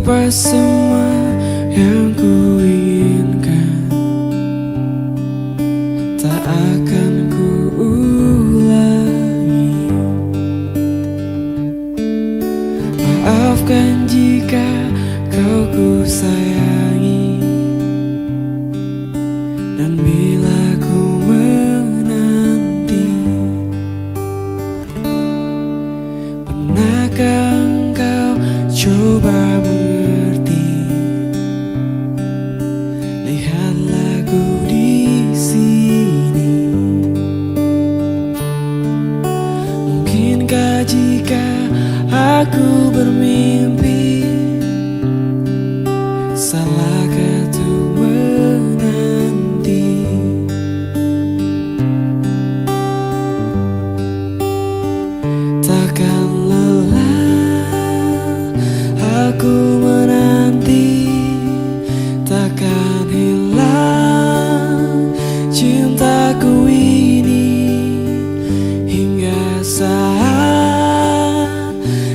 Apa semua yang ku inginkan tak akan ku ulangi. Maafkan jika kau ku sayangi, dan bila ku menanti, pernahkah engkau coba mengerti? Lihatlah ku di sini. Mungkinkah jika aku bermimpi, salahkah tuh menanti? Takkan lelah aku menanti, takkan hilang cintaku ini, hingga saat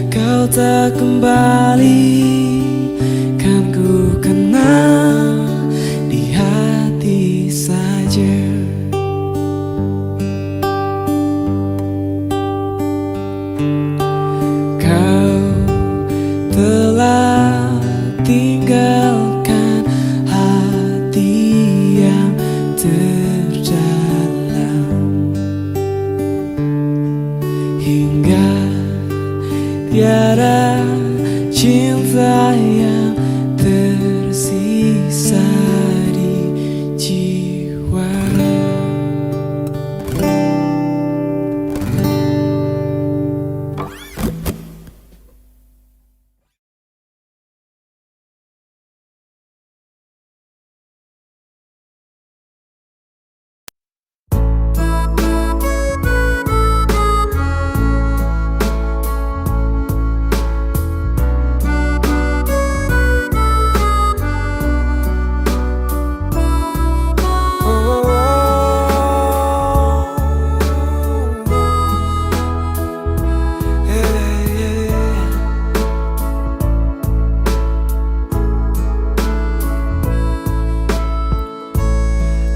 kau tak kembali, kan ku kenal di hati saja. Kau telah tinggalkan hati yang terdalam, hingga tiada cinta yang tersisa di jiwa.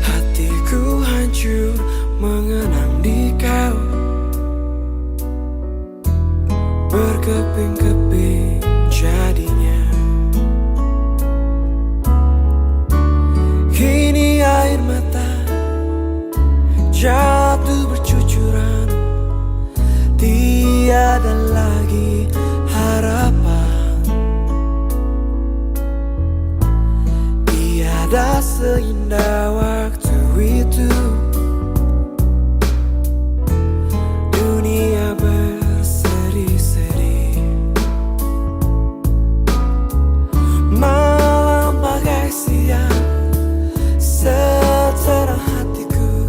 Hatiku hancur mengenang di kau, berkeping-keping jadinya. Kini air mata jatuh bercucuran, tiada lagi harapan, tiada seindah waktu itu. Dunia berseri-seri, malam bagai siang, seterang hatiku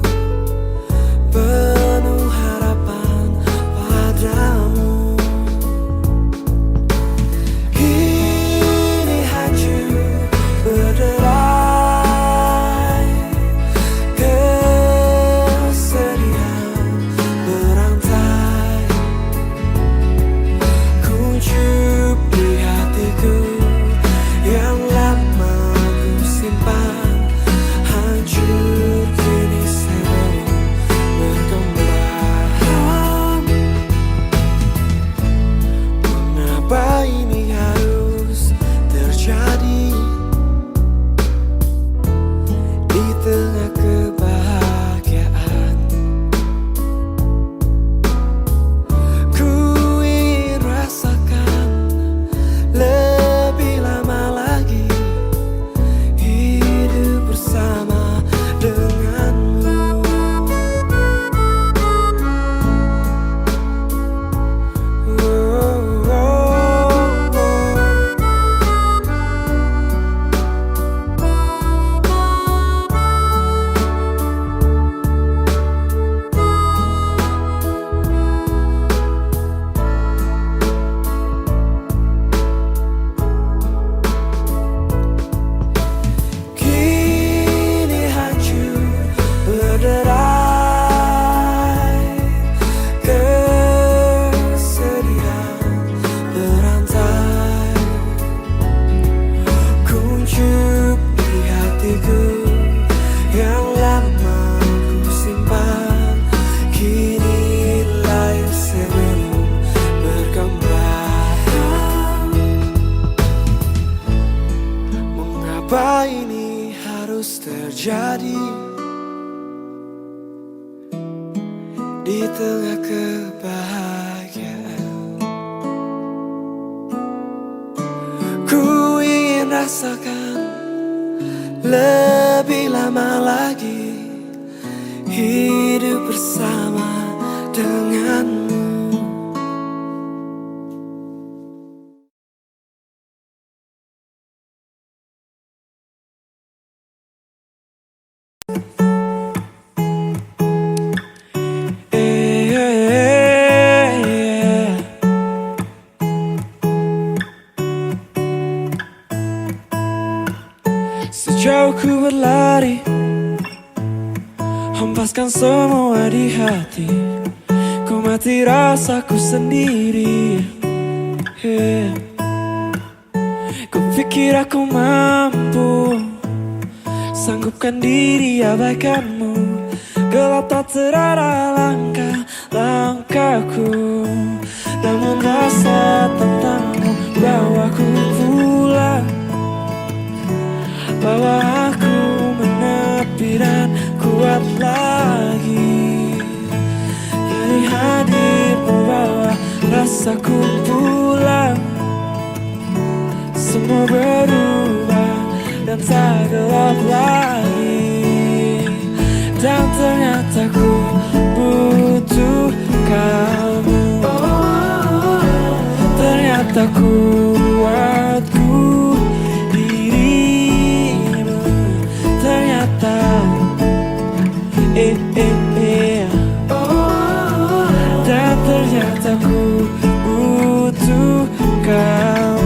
penuh harapan padamu. Kini hancur berderai, di tengah kebahagiaan. Ku ingin rasakan lebih lama lagi hidup bersama denganmu. Sejauh ku berlari, hempaskan semua di hati. Ku mati rasaku sendiri. Ku pikir aku mampu sanggupkan diri abaikanmu. Gelap tak terarah langkahku, namun rasa tentangmu bawaku pulang. Bawa aku menepi dan kuat lagi. Kini hadirmu bawa rasaku pulang. Semua berubah dan tak gelap lagi. Dan ternyata ku butuh kamu. Ternyata kuatku dirimu. Ternyata dan ternyata ku butuh kamu.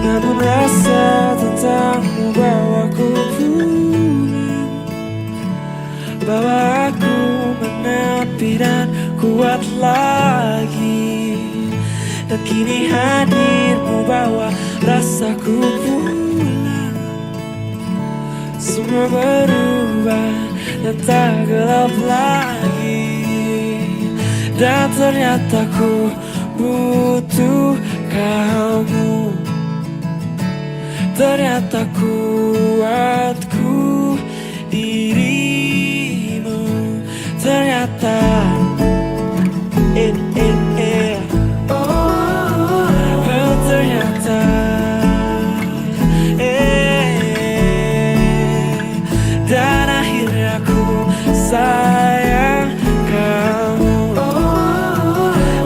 Namun rasa tentangmu bawaku pulang. Bawa aku menepi dan kuat lagi. Dan kini hadirmu bawa rasaku pulang. Semua berubah dan tak gelap lagi. Dan ternyata ku butuh kamu. Ternyata kuatku dirimu. Ternyata ternyata dan akhirnya ku sayang kamu.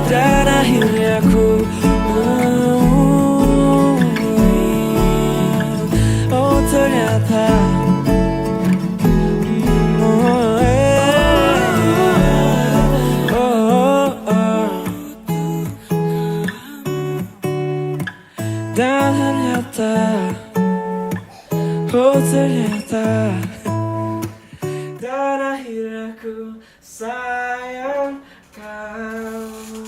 Dan akhirnya ku ternyata dan ternyata ternyata dan akhirnya ku sayang kamu.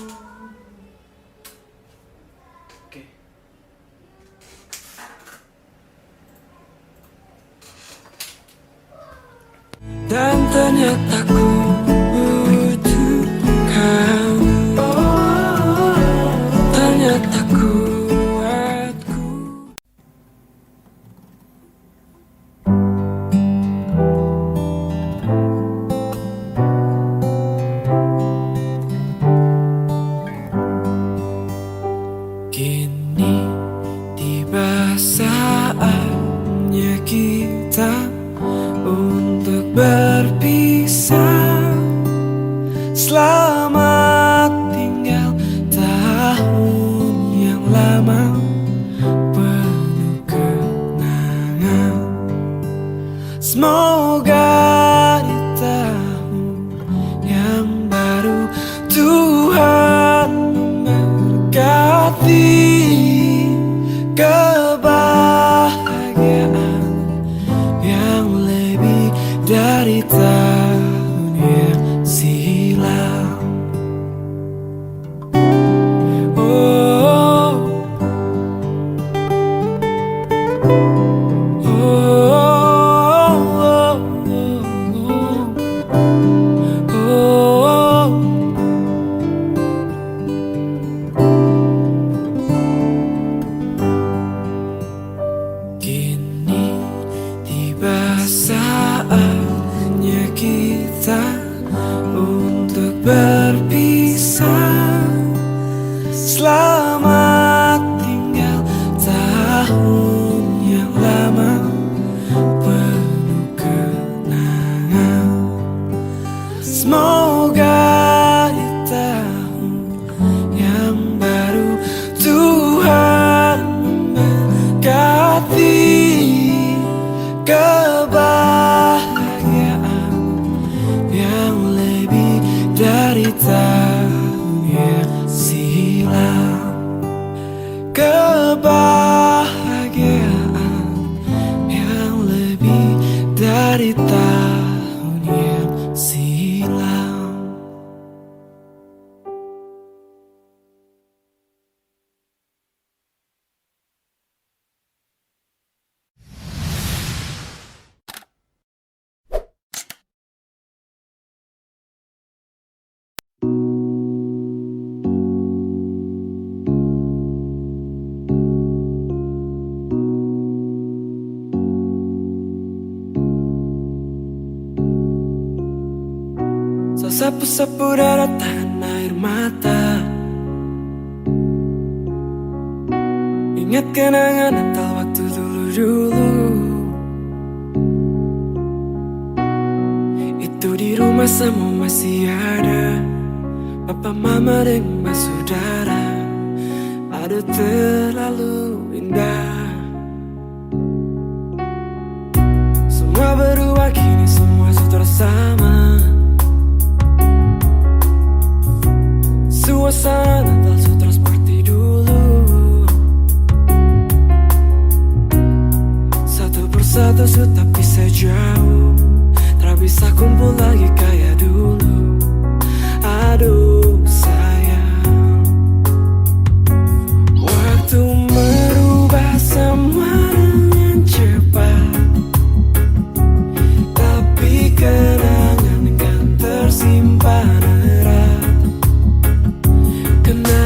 Oke. Dan ternyata ku butuh kamu. Ternyata kuatku. Kini tiba saatnya kita untuk berpisah. Selamat tinggal tahun yang lama penuh kenangan. Semoga di tahun yang baru Tuhan memberkati kebahagiaan yang lebih dari tahun yang silam. Oh Selamat tinggal tahun yang lama penuh kenangan. Semoga di tahun yang baru Tuhan memberkati kebahagiaan yang lebih dari tahun yang silam. Kebahagiaan yang lebih dari tahun yang silam. Sapu-sapu daratan air mata, ingat kenangan Natal waktu dulu-dulu. Itu di rumah semua masih ada, papa, mama, dan mbak saudara. Aduh terlalu indah. Semua berubah kini, semua sudah sama. Suasana Natal sudah seperti dulu. Satu persatu sudah bisa jauh, tak bisa kumpul lagi kayak dulu. Aduh sayang, waktu merubah semua dengan cepat, tapi kenangan kan tersimpan erat. Kenangan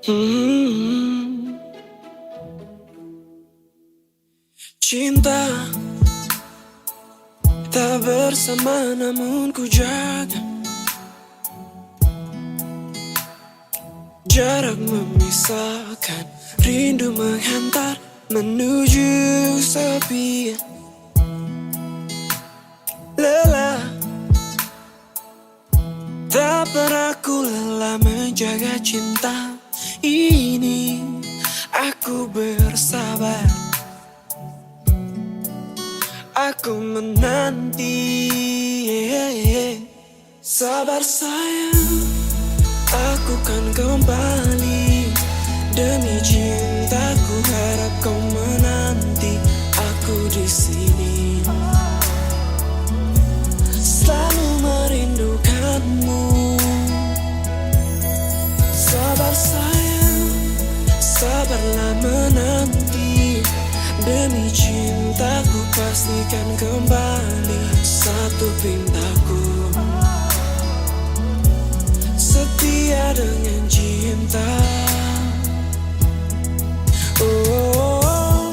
Hmm, Cinta tak bersama namun ku jaga. Jarak memisahkan, rindu menghantar menuju sepi. Lelah, tak pernah ku lelah menjaga cinta ini. Aku bersabar, aku menanti. Sabar sayang, aku kan kembali. Demi cintaku harap kau menanti. Aku di sini selalu merindukanmu. Sabar sayang, sabarlah menanti. Demi cintaku pastikan kembali. Satu pintaku setia dengan cinta. Oh,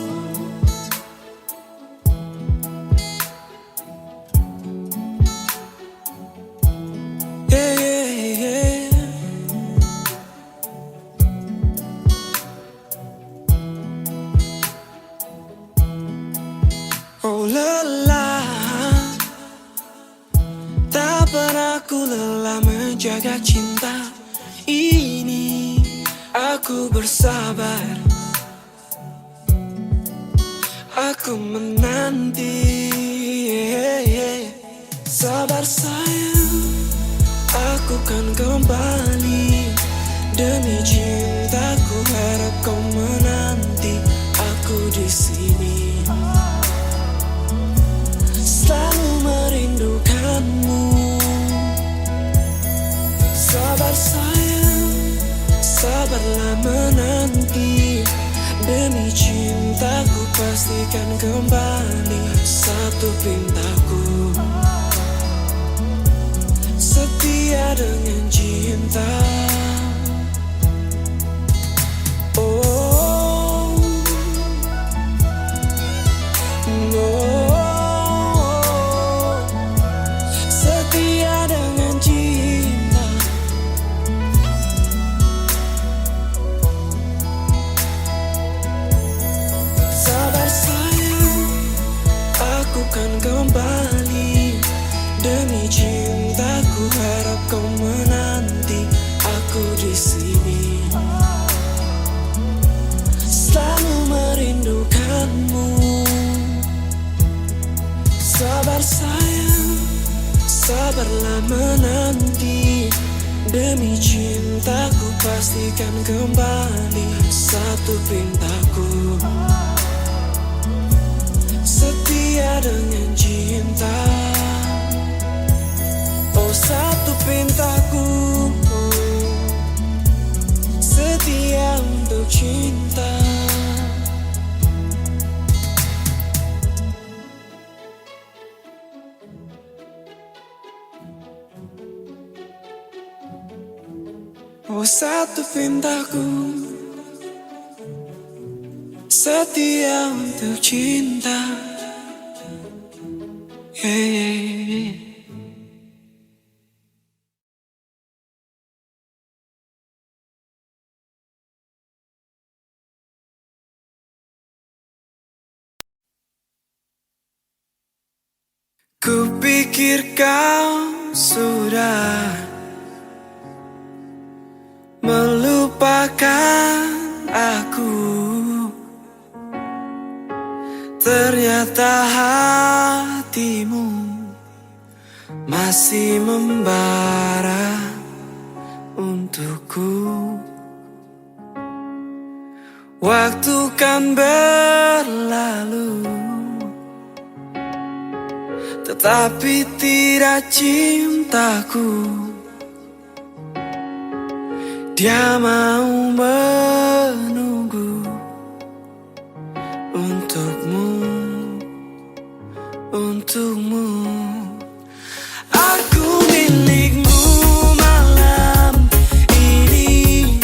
yeah, yeah, yeah. Oh lelah, tak pernah ku lelah menjaga cinta ini. Aku bersabar, aku menanti. Sabar sayang, aku kan kembali. Demi cintaku harap kau menanti. Aku di sini selalu merindukanmu. Sabar sayang, sabarlah menanti. Demi cintaku pastikan kembali. Satu pintaku setia dengan cinta. Oh, oh, setia dengan cinta. Sabar sayang, aku kan kembali. Demi cintaku harap kau menanti. Aku di sini selalu merindukanmu. Sabar sayang, sabarlah menanti. Demi cintaku pastikan kembali. Satu pintaku setia dengan cinta. Oh satu pintaku setia untuk cinta. Oh satu pintaku setia untuk cinta. Yeah, yeah, yeah. Kupikir kau sudah melupakan aku. Ternyata hatimu masih membara untukku. Waktu kan berlalu, tetapi tidak cintaku. Dia mau menunggu untukmu, untukmu. Aku milikmu malam ini.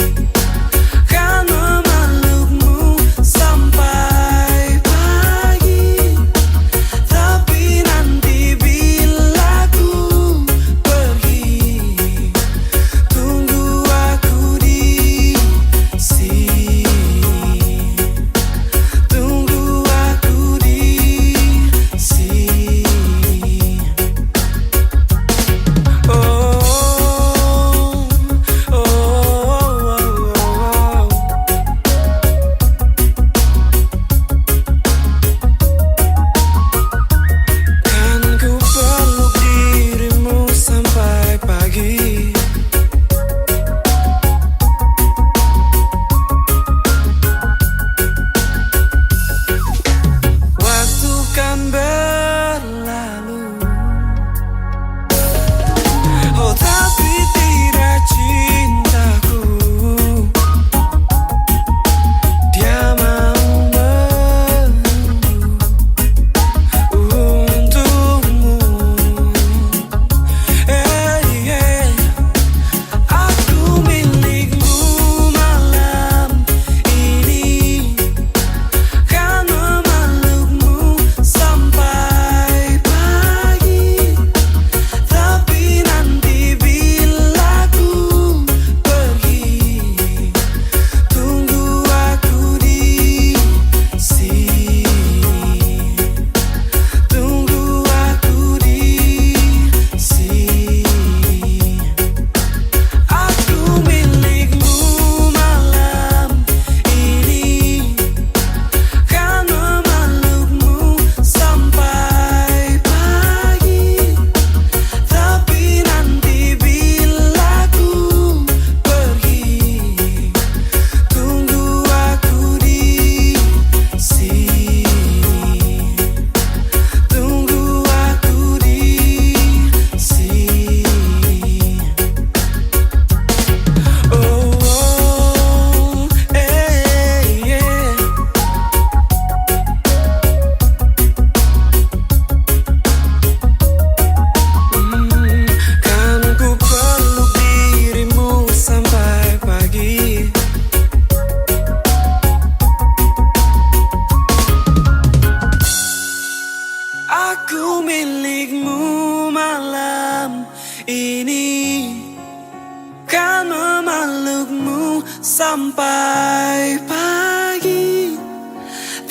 sampai pagi.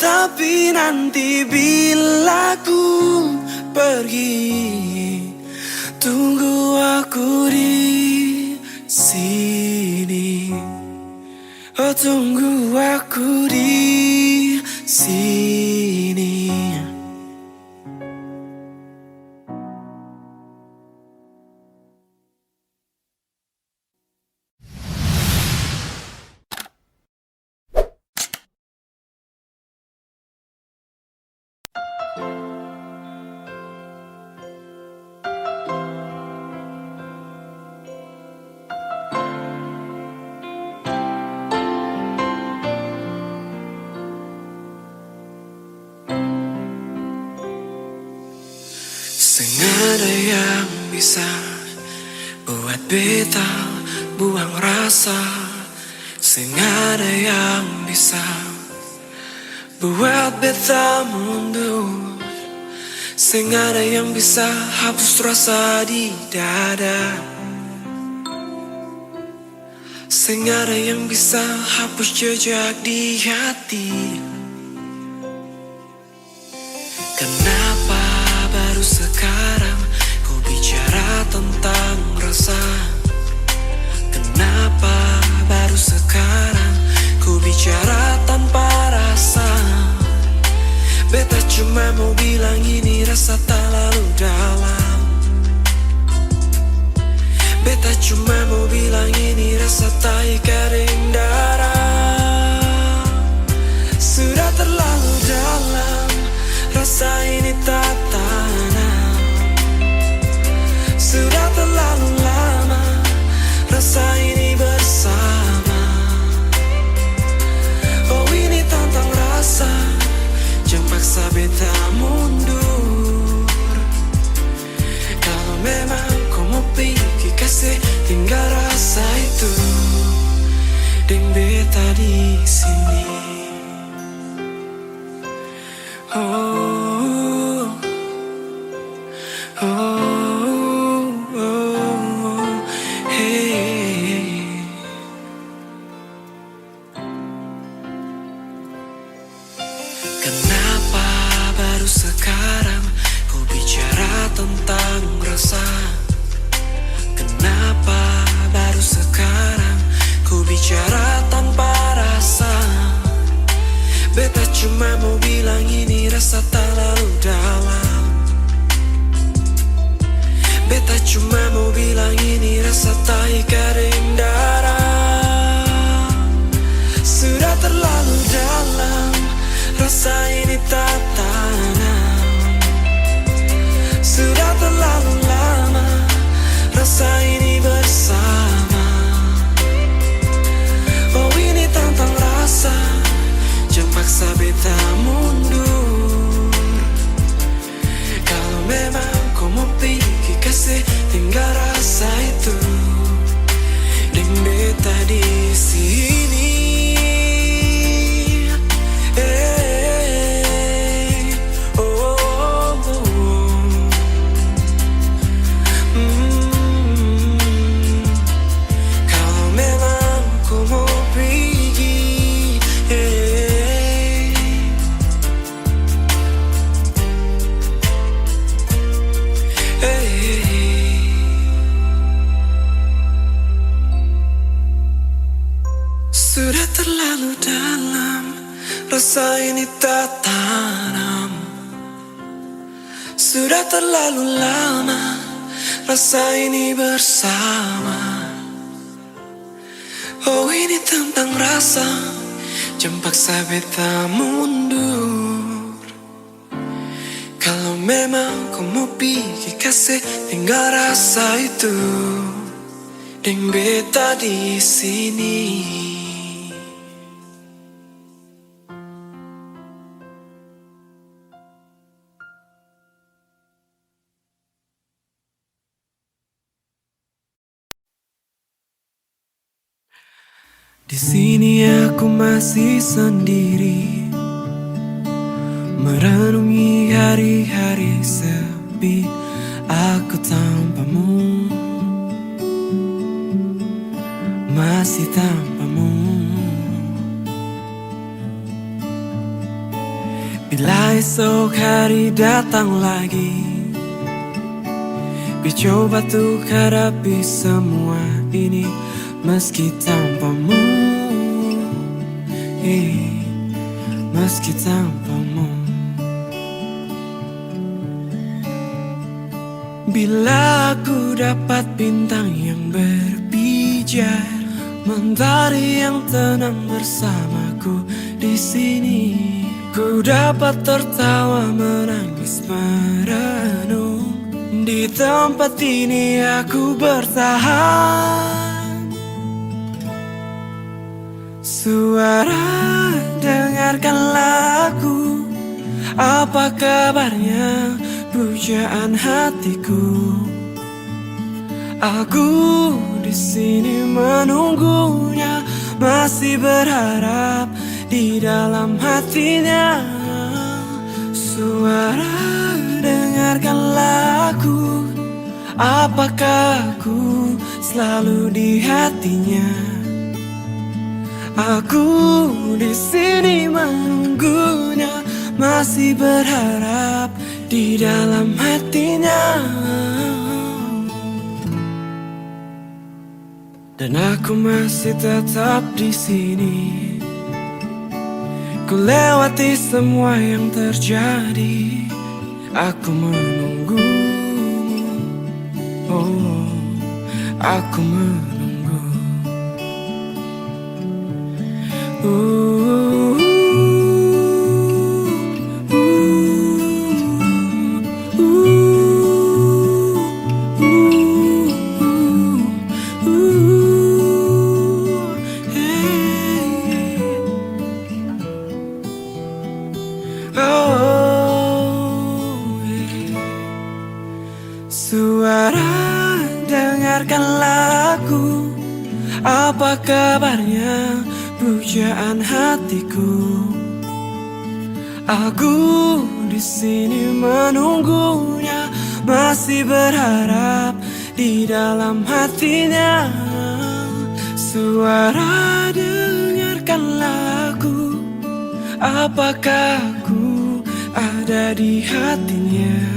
Tapi nanti bila ku pergi, tunggu aku di sini. Oh, tunggu aku di sini. Sengaja yang bisa buat beta buang rasa, sengaja yang bisa buat beta mundur, sengaja yang bisa hapus rasa di dada, sengaja yang bisa hapus jejak di hati. Kenapa baru sekarang kau bicara tentang rasa? Kenapa baru sekarang kau bicara tanpa rasa? Beta cuma mau bilang ini rasa tak lalu dalam. Beta cuma mau bilang ini rasa tak kering darah. Sudah terlalu dalam, rasa ini tak tanam. Sudah terlalu lama, rasa ini bersama. Oh, ini tantang rasa, jangan paksa beta mundur. Kalau memang kau mau pergi, kasih tinggal rasa itu, dan beta di sini. Oh, oh, oh, hey. Kenapa baru sekarang kau bicara tentang rasa? Kenapa baru sekarang kau bicara tanpa rasa? Beta cuma mau bilang ini rasa tak lalu dalam. Beta cuma mau bilang ini rasa tak kering darah. Sudah terlalu dalam, rasa ini tak tanam. Sudah terlalu lama, rasa ini bersama. Oh, ini tantang rasa, jangan paksa beta mundur. Kalau memang kau mau pergi, kasih tinggal rasa itu, dan beta di sini. Kalau memang kau mau pergi, sudah terlalu dalam, rasa ini tak tanam. Sudah terlalu lama, rasa ini bersama. Oh, ini tentang rasa, jangan paksa beta mundur. Kalau memang kau mau pergi, kasih tinggal rasa itu, dan beta di sini. Di sini aku masih sendiri, merenungi hari-hari sepi aku tanpamu, masih tanpamu. Bila esok hari datang lagi, ku coba untuk hadapi semua ini meski tanpamu, meski tanpamu. Bila aku dapat bintang yang berpijar, mentari yang tenang bersamaku di sini, ku dapat tertawa, menangis, merenung. Di tempat ini aku bertahan. Suara, dengarkan lagu. Apa kabarnya pujaan hatiku? Aku di sini menunggunya, masih berharap di dalam hatinya. Suara, dengarkan lagu. Apakah aku selalu di hatinya? Aku di sini menunggunya, masih berharap di dalam hatinya. Dan aku masih tetap di sini. Ku lewati semua yang terjadi. Aku menunggumu. Oh, aku menunggu. Suara, dengarkan lagu. Apa kabarnya pujaan hatiku? Aku di sini menunggunya, masih berharap di dalam hatinya. Suara, dengarkan lagu. Apakah aku ada di hatinya?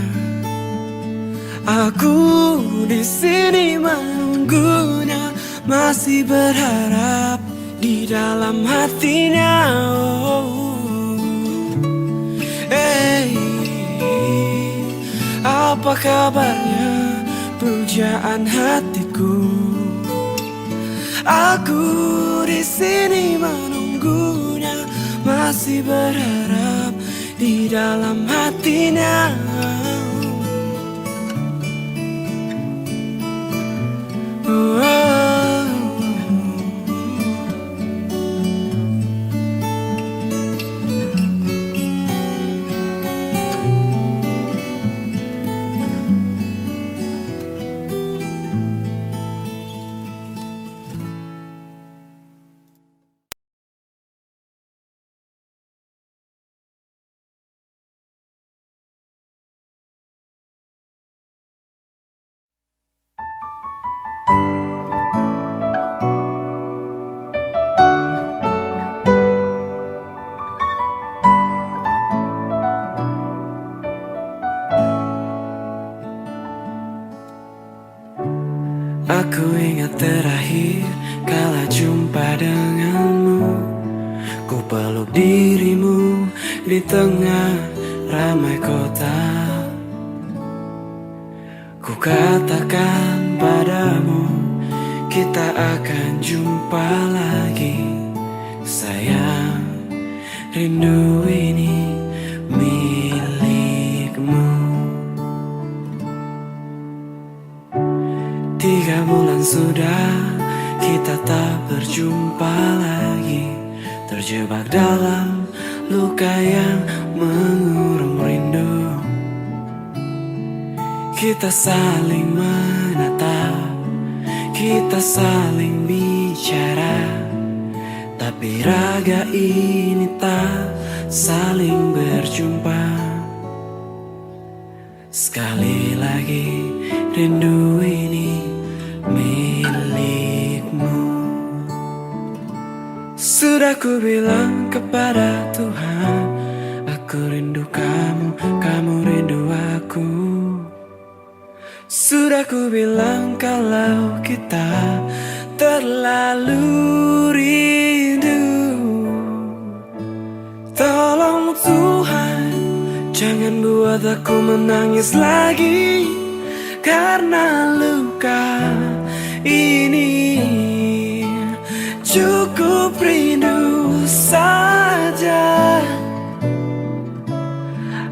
Aku di sini menunggunya, masih berharap di dalam hatinya. Apa kabarnya pujaan hatiku? Aku di sini menunggunya, masih berharap di dalam hatinya. Aku ingat terakhir kala jumpa denganmu. Ku peluk dirimu di tengah ramai kota. Ku katakan padamu, kita akan jumpa lagi. Sayang, rindu ini milikmu. 3 bulan sudah kita tak berjumpa lagi, terjebak dalam luka yang mengurung rindu. Kita saling menatap, kita saling bicara, tapi raga ini tak saling berjumpa. Sekali lagi rindu ini milikmu. Sudah ku bilang kepada Tuhan, Aku rindu kamu, kamu rindu aku. Sudah ku bilang kalau kita terlalu rindu. Tolong Tuhan, jangan buat aku menangis lagi karena luka ini. Cukup rindu saja.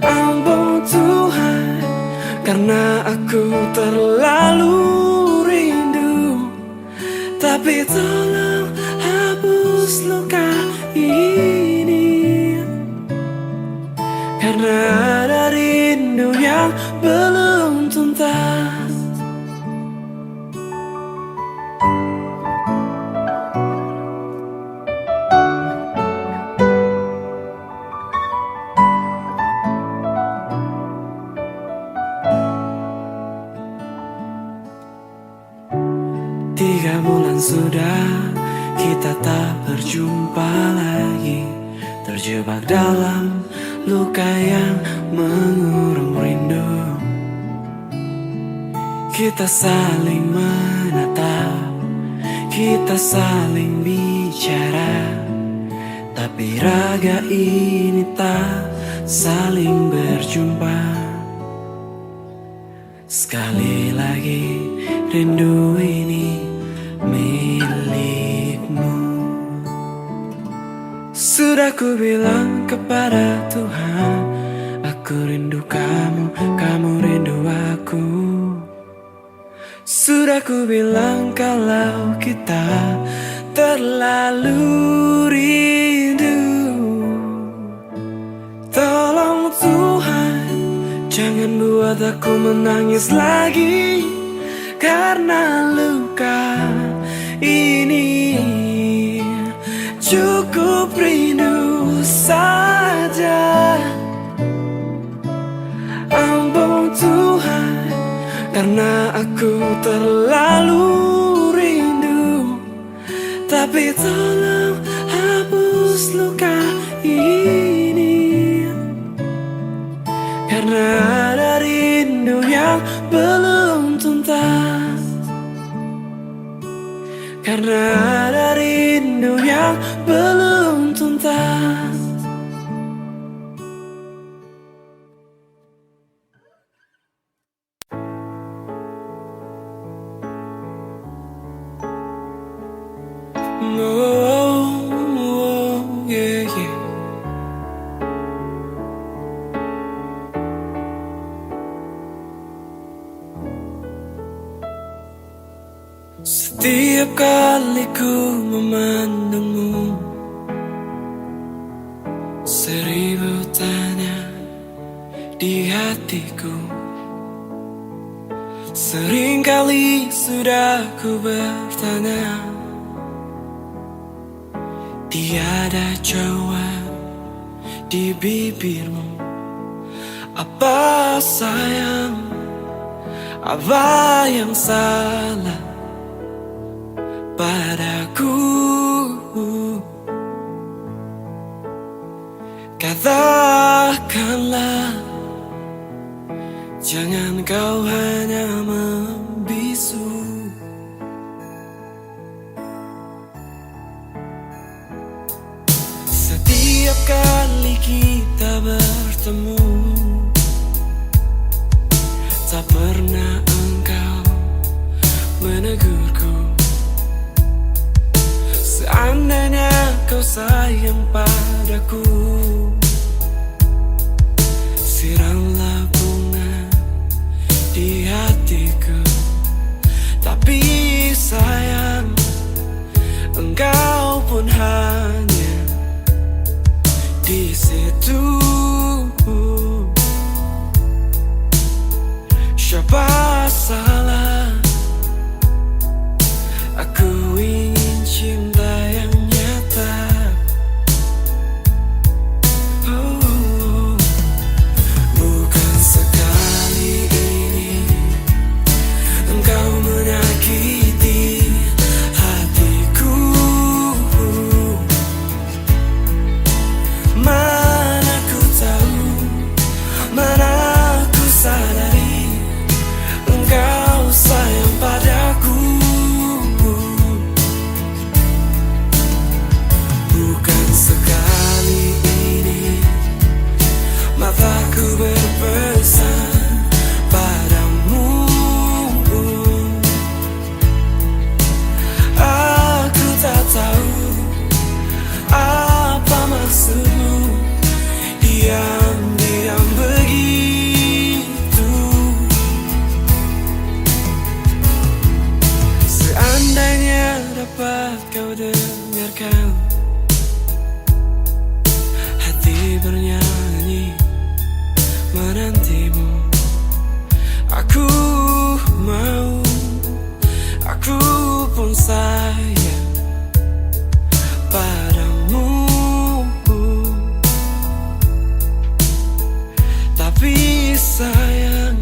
Ampun Tuhan, karena aku terlalu rindu. Tapi tolong hapus luka ini, karena ada rindu yang belum tuntas. Tiga bulan sudah kita tak berjumpa lagi, terjebak dalam luka yang mengurung rindu. Kita saling menatap, kita saling bicara, tapi raga ini tak saling berjumpa. Sekali lagi rindu ini milikmu. Sudah ku bilang kepada Tuhan, aku rindu kamu, kamu rindu aku. Sudah ku bilang kalau kita terlalu rindu. Tolong Tuhan, jangan buat aku menangis lagi karena luka ini. Cukup rindu saja. Ampun Tuhan, karena aku terlalu rindu. Tapi tolong hapus luka ini, karena ada rindu yang belum tuntas. Karena ada rindu yang belum tuntas. Oh, yeah, yeah. Setiap kali ku memandangmu, seribu tanya di hatiku. Seringkali sudah ku bertanya, tiada jawab di bibirmu. Apa sayang, apa yang salah padaku? Katakanlah, jangan kau hanya membisu. Setiap kali kita bertemu, tak pernah engkau menegurku. Seandainya kau sayang padaku, siramlah bunga di hatiku. Tapi sayang, engkau pun hanya di situ. Siapa salah? Aku ingin cinta yang nyata. maksudmu? Diam-diam begitu. Seandainya dapat kau dengarkan hati bernyanyi menantimu. Aku mau, aku pun sayang padamu. Tapi sayang,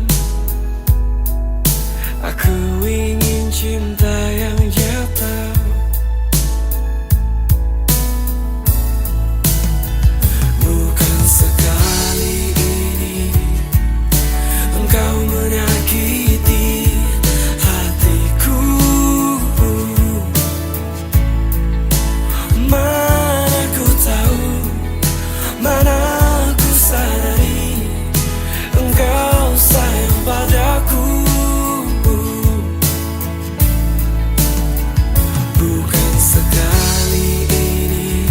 aku ingin cinta yang nyata. Bukan sekali ini engkau menyakiti hatiku. Mana ku tahu, mana ku sadari engkau sayang padaku. Bukan sekali ini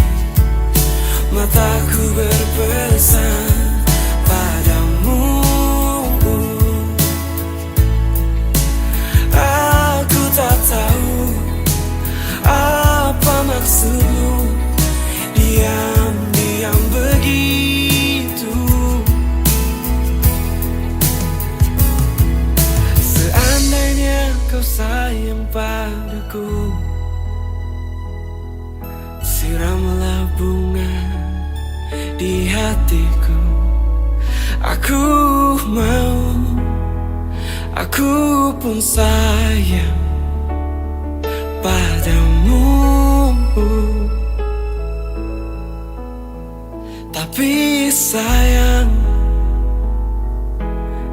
mataku berpesan padamu. Aku tak tahu apa maksudmu, diam-diam begitu. Seandainya kau sayang padaku, siramlah bunga di hatiku. Aku mau, aku pun sayang padamu. Tapi sayang,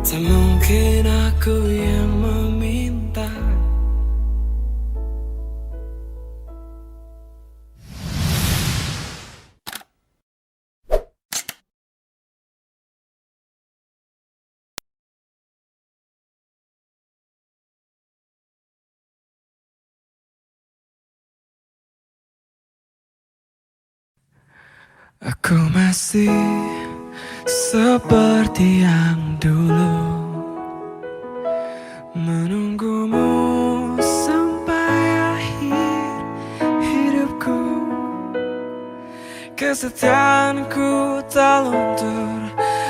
tak mungkin aku yang meminta. Aku masih seperti yang dulu, menunggumu sampai akhir hidupku. Kesetiaanku tak luntur,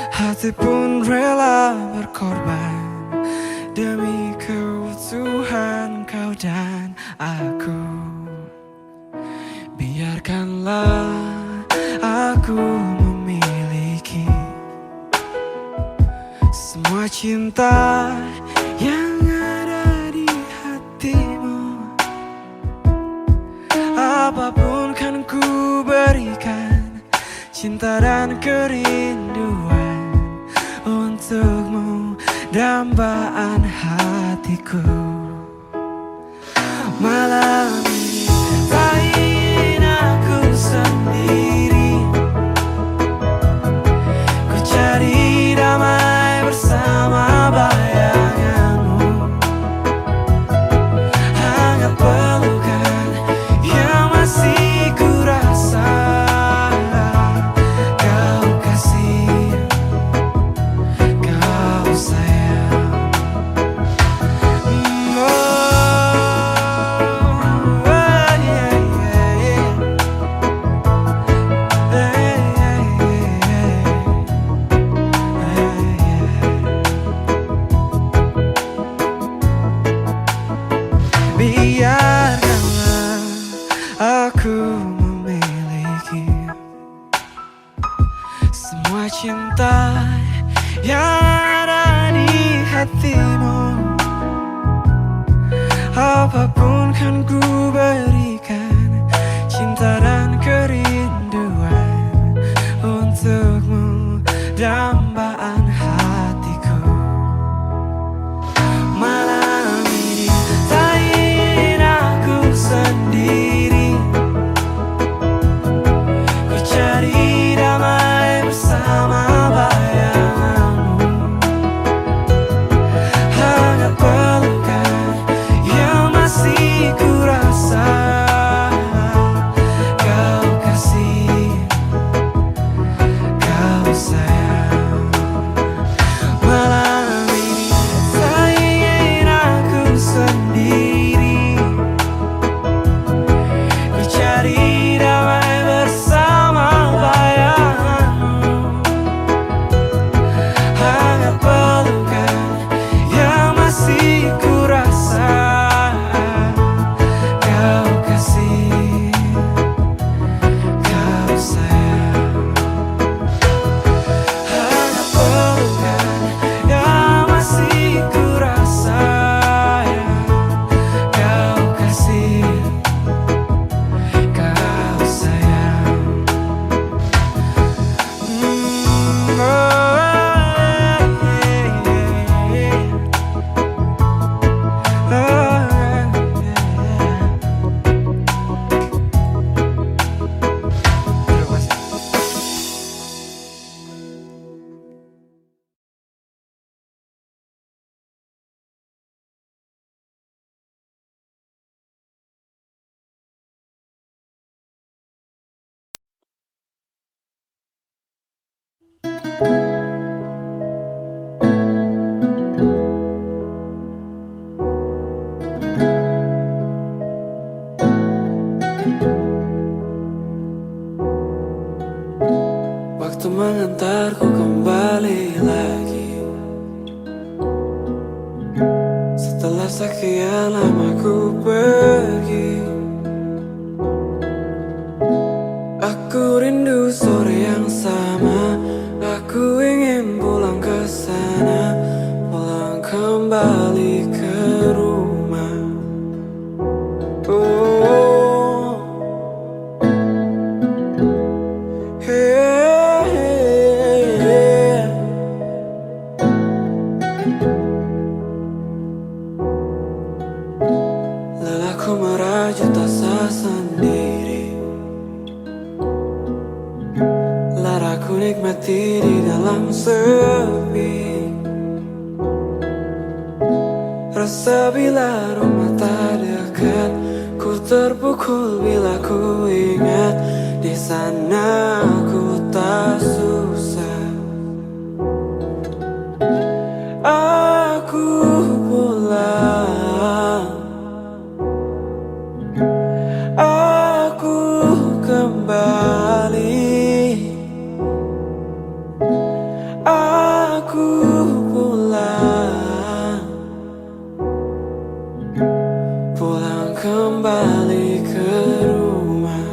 hati pun rela berkorban demi keutuhan kau dan aku. Biarkanlah aku memiliki semua cinta yang ada di hatimu. Apapun kan ku berikan, cinta dan kerinduan untukmu, dambaan hatiku. Malam ini tak ingin aku sendiri, ku cari damai bersama bayanganmu. Hangat pelukan yang masih ku rasa, kau kasih, kau sayang. Biarkanlah aku memiliki semua cinta yang ada di hatimu. Apapun kan ku berikan, cinta dan kerinduan untukmu, dambaan hatiku. Malam ini tak ingin aku sendiri, ku cari damai bersama bayanganmu. Hangat pelukan yang masih ku rasa, waktu mengantarku kembali lagi. Setelah sekian lama ku pergi, aku rindu sore yang sama. Aku ingin pulang ke sana, pulang kembali ke rumah. Oh, hey, hey. Lelahku merajut asa sendiri, laraku nikmati di dalam sepi. Rasa bila rumah tak dekat, ku terpukul bila ku ingat di sana aku tak susah. Aku pulang, aku kembali, aku pulang, pulang kembali ke rumah.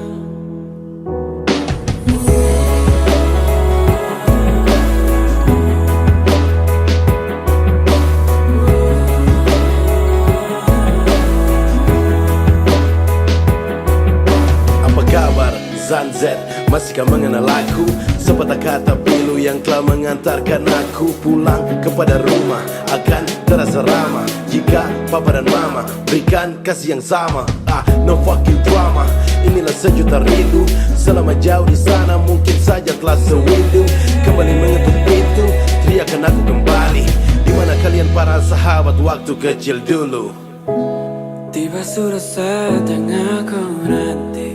Apa kabar Zanzet? Masihkah mengenal aku? Sepatah kata pilu yang telah mengantarkan aku pulang kepada rumah. Akan terasa ramah jika papa dan mama berikan kasih yang sama. No fucking drama. Inilah sejuta rindu. Selama jauh di sana mungkin saja telah sewindu. Kembali mengetuk pintu, teriakan aku kembali. Dimana kalian para sahabat waktu kecil dulu? Tiba sudah saat yang aku nanti,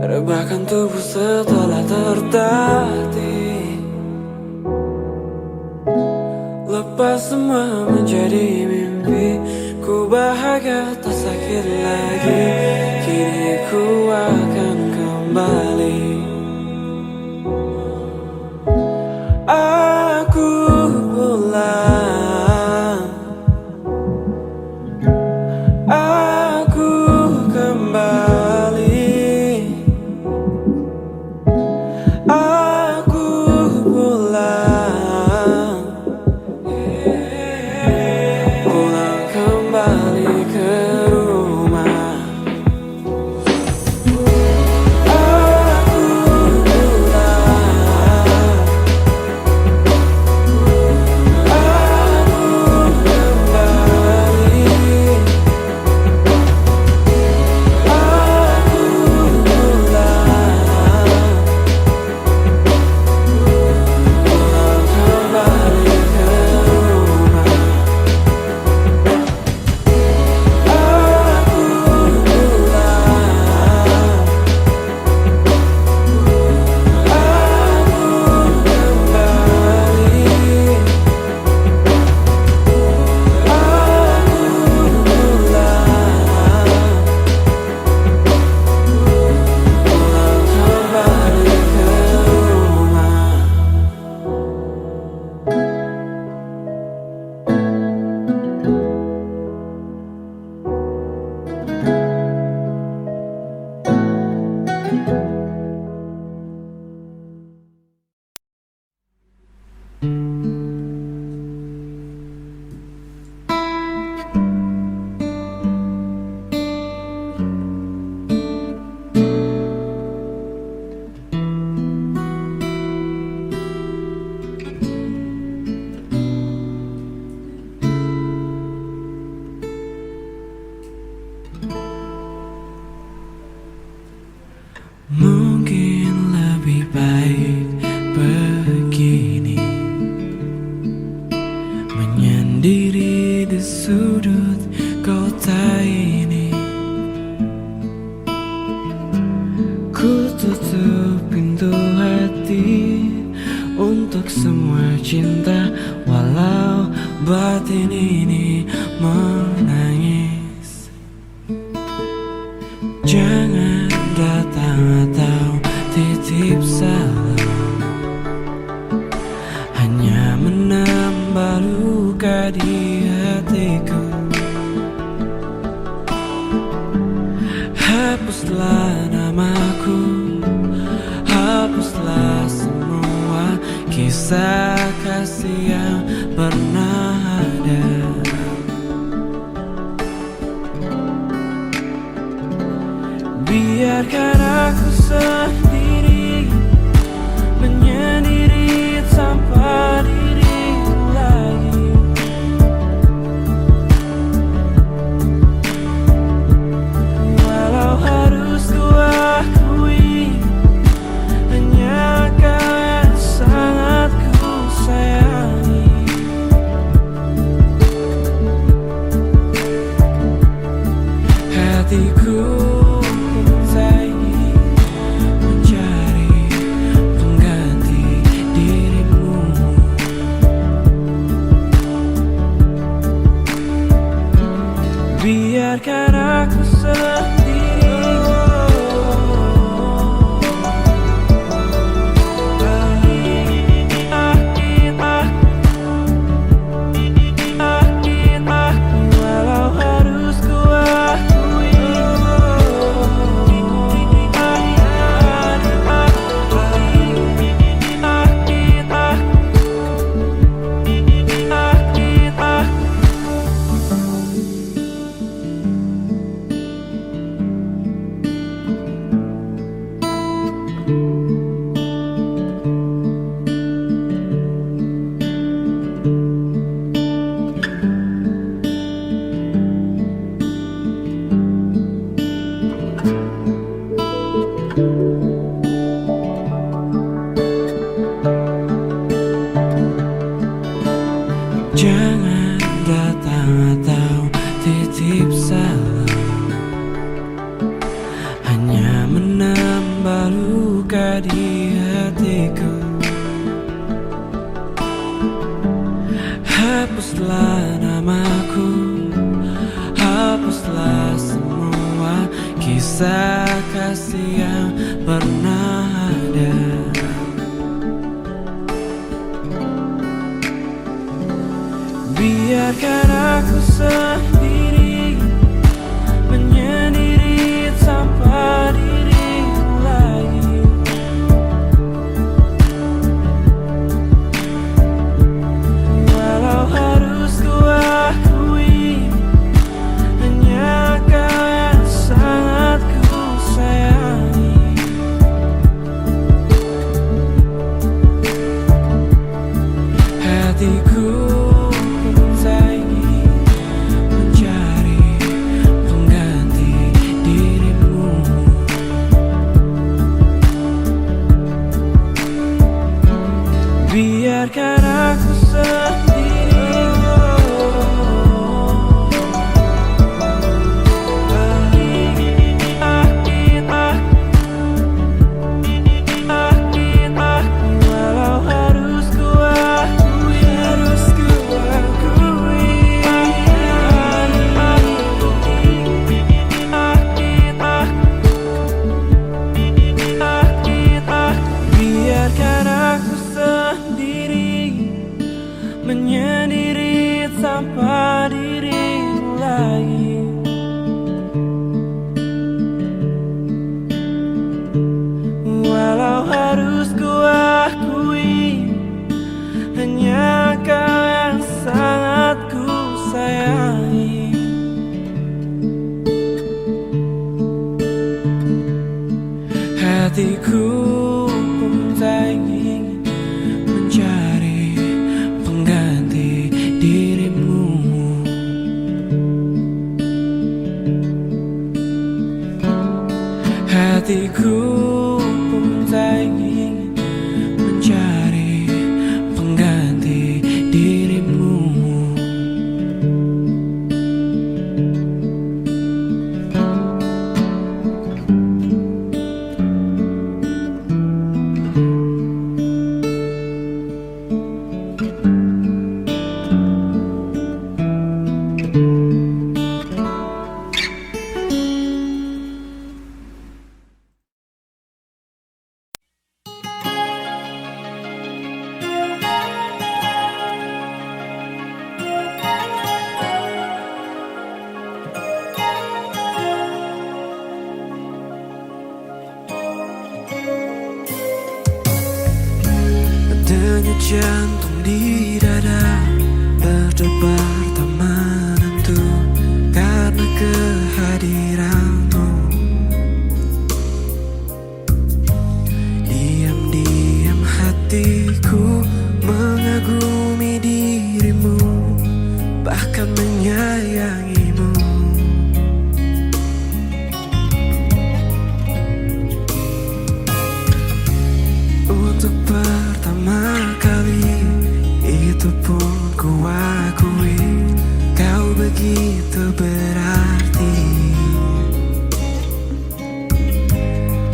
rebahkan tubuh setelah tertatih. Lepas semua menjadi mimpi, ku bahagia tak sakit lagi. Kini ku akan kembali. Aku pulang, aku kembali, aku pulang, pulang kembali ke rumah. Aku pulang, aku kembali, aku pulang, pulang kembali ke rumah. Aku pulang, aku kembali, aku pulang, pulang kembali ke rumah. Mungkin lebih baik begini, menyendiri di sudut kota ini. Ku tutup pintu hati untuk semua cinta, walau batin ini menangis. Jangan datang atau namaku, hapuslah semua kisah kasih yang pernah ada. Biarkan aku sendiri menyendiri tanpa dirimu lagi. Walau harus ku akui hanya kau yang sangat ku sayangi. Hatiku biarkan aku sendiri. Walau harus ku akui jangan datang atau titip salam, hanya menambah luka di hatiku. Hapuslah namaku, hapuslah semua kisah kasih yang pernah ada. Biarkan aku sendiri menyendiri tanpa dirimu lagi. Walau harus ku akui hanya kau yang sangat ku sayangi. Hatiku biarkan aku sendiri. Walau harus ku akui biarkan aku sendiri menyendiri tanpa dirimu lagi. Walau harus ku akui hanya kau yang sangat ku sayangi. Hatiku pun tak ingin mencari pengganti dirimu. Hatiku pun tak ingin mencari pengganti dirimu. Denyut jantung di dada berdebar tak menentu karena kehadiranmu. Diam-diam hatiku mengagumi dirimu, bahkan menyayangimu. Untuk pertama kali itu pun ku akui kau begitu berarti.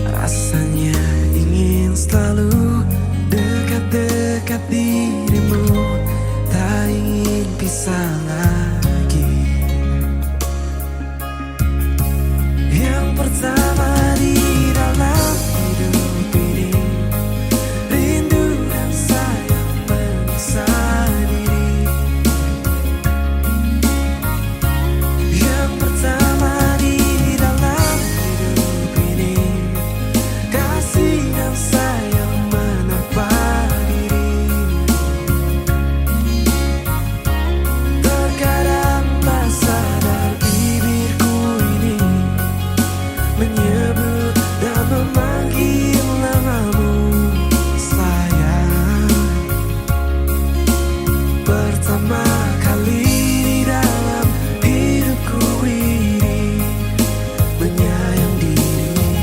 Rasanya ingin selalu dekat-dekat dirimu, tak ingin pisah lagi. Yang pertama di dalam hidup ini, rindu dan sayang menyiksa diri. Yang pertama di dalam hidup ini, kasih dan sayang menerpa diri. Terkadang tak sadar bibirku ini menyebut dan memanggil namamu sayang. Pertama kali di dalam hidupku ini menyayang dirimu.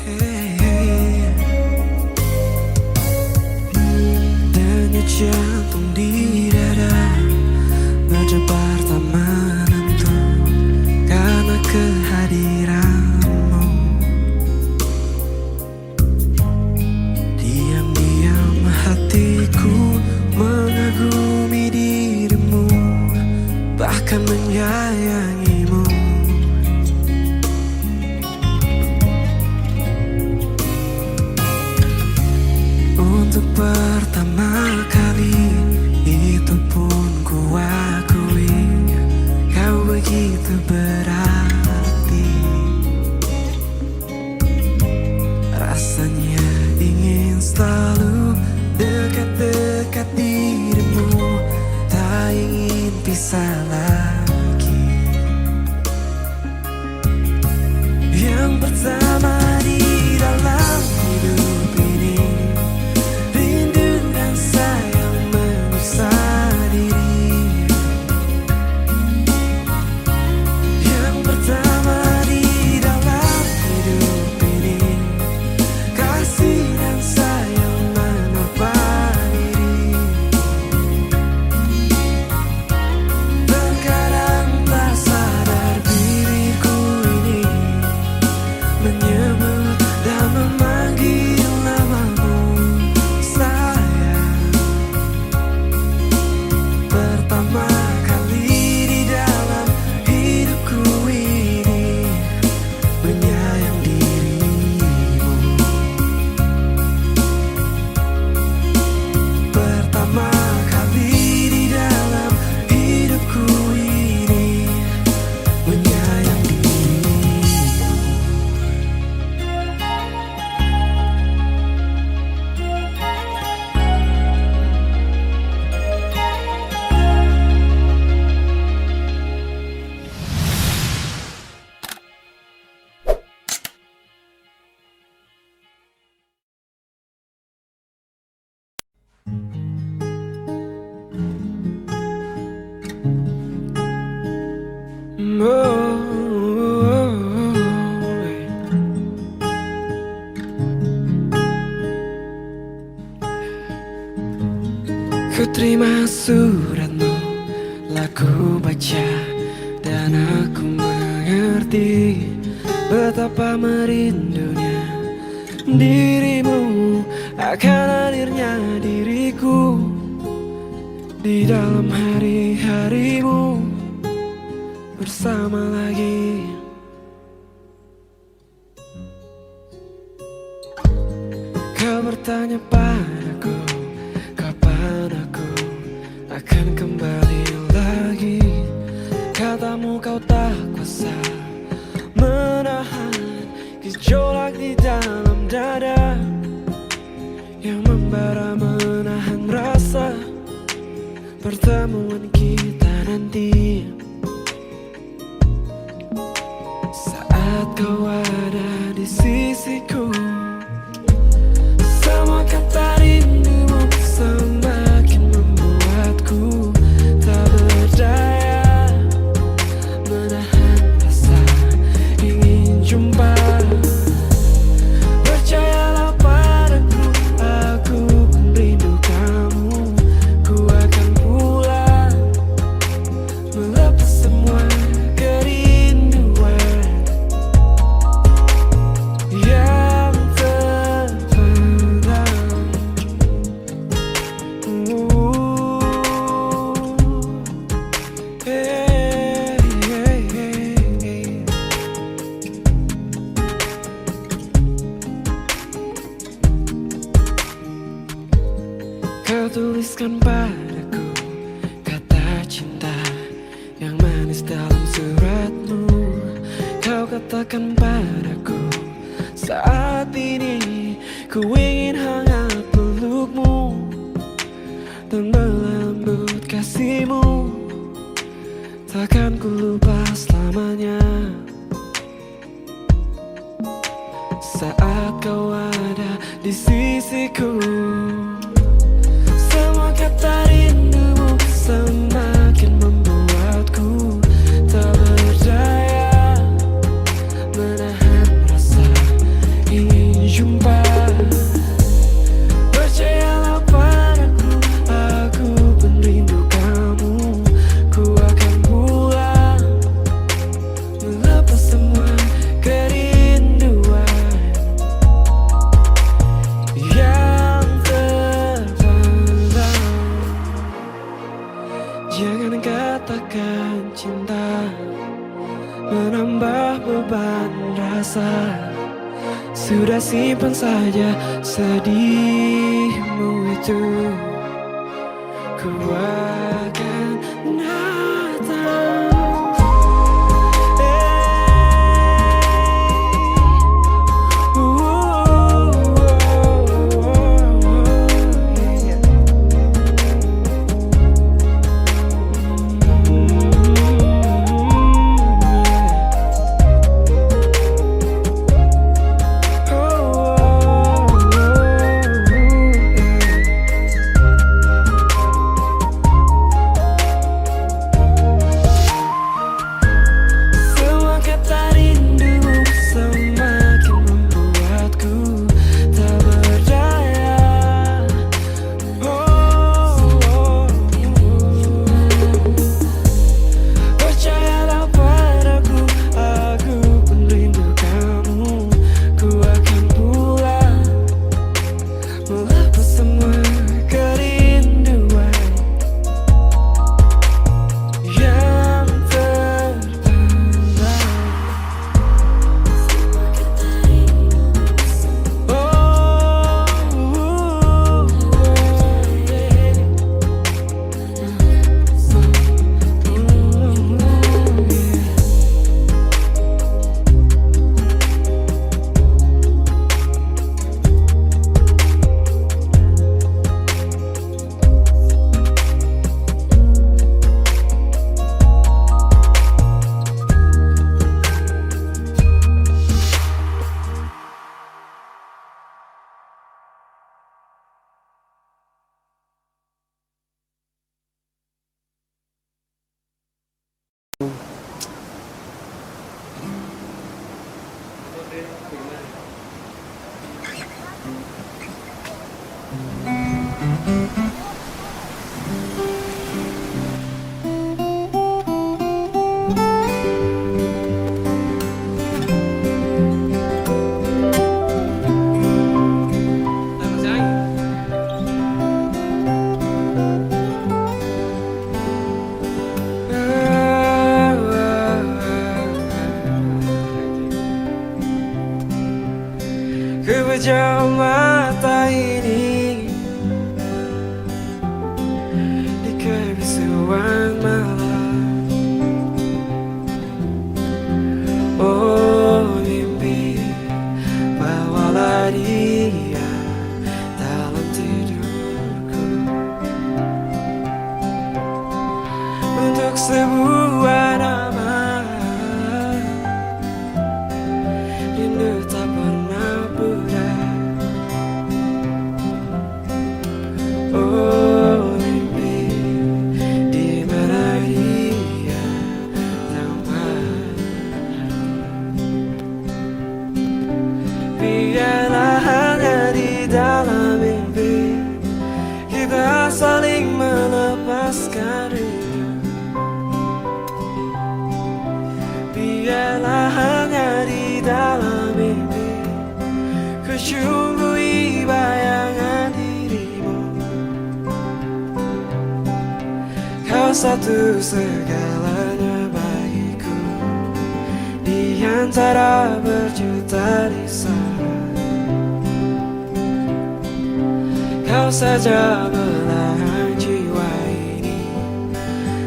Hey. Denyut jantung di dada berdebar tak menentu karena kehadiranmu. Diam-diam hatiku mengagumi dirimu, bahkan menyayangimu. Untuk pertama kali itu pun ku akui kau begitu berarti. Rasanya ingin selalu dekat-dekat dirimu, tak ingin pisah lagi. Yang pertama di dalam hidup ini, rindu dan sayang menyiksa diri. Yang pertama di dalam hidup ini, kasih dan sayang menerpa diri. Terkadang tak sadar bibirku ini menyebut dan memanggil namamu sayang. Pertama kali di dalam hidupku ini menyayang dirimu. Pertama kali di dalam hidupku ini menyayang dirimu. Ku terima suratmu, laku baca dan aku mengerti betapa merindunya dirimu akan hadirnya diriku di dalam hari-harimu bersama lagi. Kau bertanya padaku kapan aku akan kembali bergejolak di dalam dada yang membara menahan rasa pertemuan kita nanti. Saat kau ada di sisiku, semua kata rindumu semakin membuatku tak berdaya menahan rasa ingin jumpa. Percayalah padaku, aku pun rindu kamu. Ku akan pulang melepas semua kerinduan yang terpendam. Hey, hey, hey. Kau tuliskan padaku kata cinta yang manis dalam suratmu. Kau katakan padaku, saat ini ku ingin hangat pelukmu dan melembut kasihmu. Takkan ku lupa selamanya. Saat kau ada di sisiku, semua kata rindumu semakin membuatku tak berdaya menahan rasa ingin jumpa. Percayalah padaku, aku pun rindu kamu. Ku akan pulang melepas semua kerinduan yang terpendam. Jangan katakan cinta menambah beban rasa. Sudah simpan saja sedihmu itu. Ku akan datang. Semua kata rindumu semakin membuatku tak berdaya. Percayalah padaku, aku pun rindu kamu. Ku akan pulang melepas semua kerinduan yang terpendam. Ku pejam mata ini untuk sebuah nama. Rindu tak pernah pudar. Oh mimpi, di mana dia tempat. Biarlah hanya di dalam mimpi kita saling melepaskan rindu. Biarlah hanya di dalam mimpi ku cumbuhi bayangan dirimu. Kau satu segalanya bagiku, di antara berjuta di sana. Kau saja belahan jiwa ini,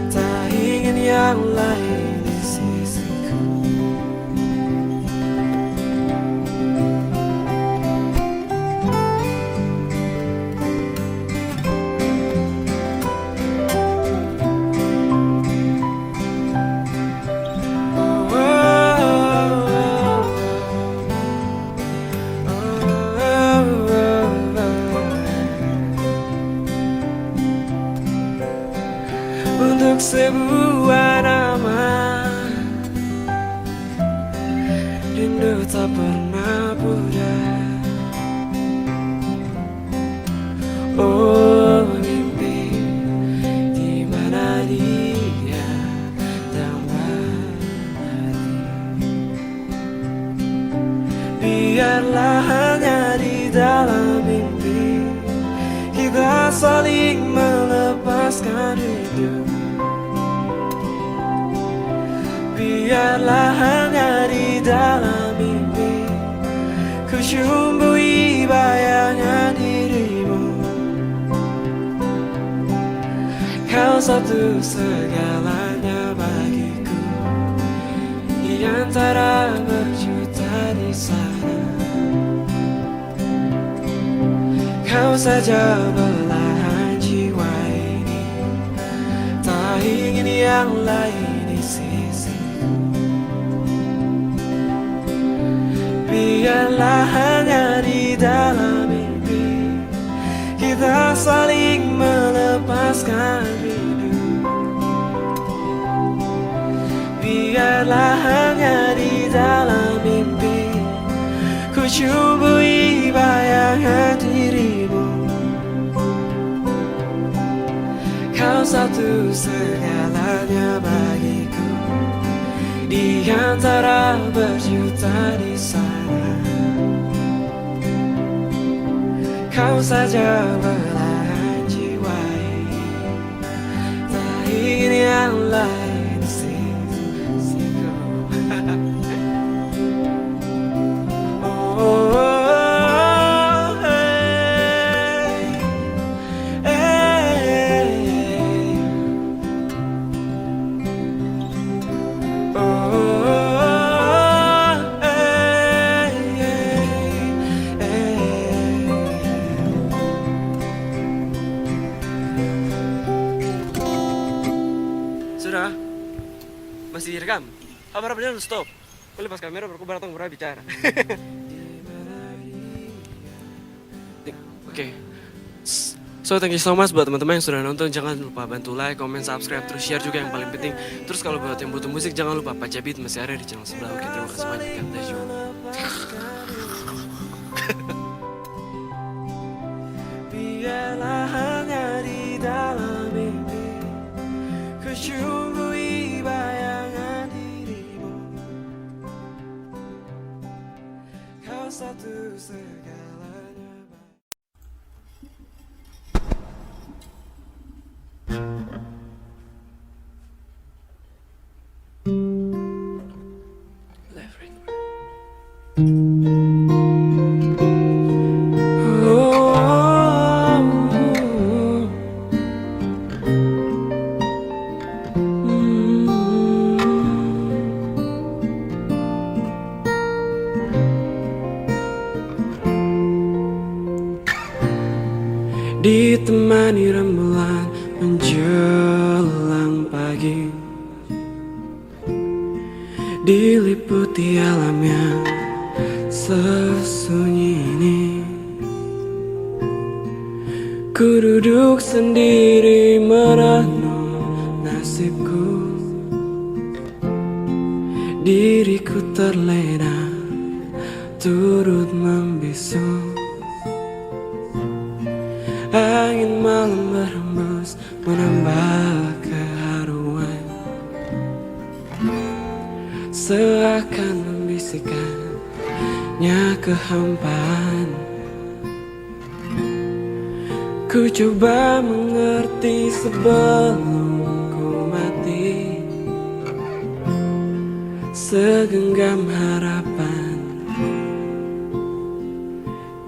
tak ingin yang lain di sisiku. Oh, oh, oh, oh, oh, oh. Untuk sebuah nama, rindu tak pernah pudar. Oh mimpi, di mana dia tempat hati. Biarlah hanya di dalam mimpi kita saling melepaskan rindu. Biarlah hanya di dalam mimpi ku cumbuhi bayangan dirimu. Kau satu segalanya bagiku, di antara berjuta di sana. Kau saja belahan jiwa ini, tak ingin yang lain di sisiku. Biarlah hanya di dalam mimpi kita saling melepaskan rindu. Biarlah hanya di dalam mimpi ku cumbuhi bayangan dirimu. Kau satu segalanya bagiku, di antara berjuta di sana. Kau saja belahan jiwa ini, tak ingin yang lain di sisiku. Oh, oh, oh, hey, hey. Oh, oh, hey, hey, hey. Sudah? Masih direkam? Apa benar lu stop? Kau lepas kamera baru kau datang bicara. Oke. So thank you so much buat teman-teman yang sudah nonton. Jangan lupa bantu like, comment, subscribe, terus share juga yang paling penting. Terus kalau buat yang butuh musik jangan lupa Pajabit masih ada di channel sebelah. Oke, terima kasih banyak. God bless you. Biarlah hanya di dalam mimpi ku cumbuhi bayangan dirimu. Kau satu segalanya. Ditemani rembulan menjelang pagi, diliputi alam yang sesunyi ini. Ku duduk sendiri merenung nasibku, diriku terlena turut membisu. Angin malam berhembus menambah keharuan, seakan membisikkannya kehampaan. Ku coba mengerti sebelum ku mati, segenggam harapan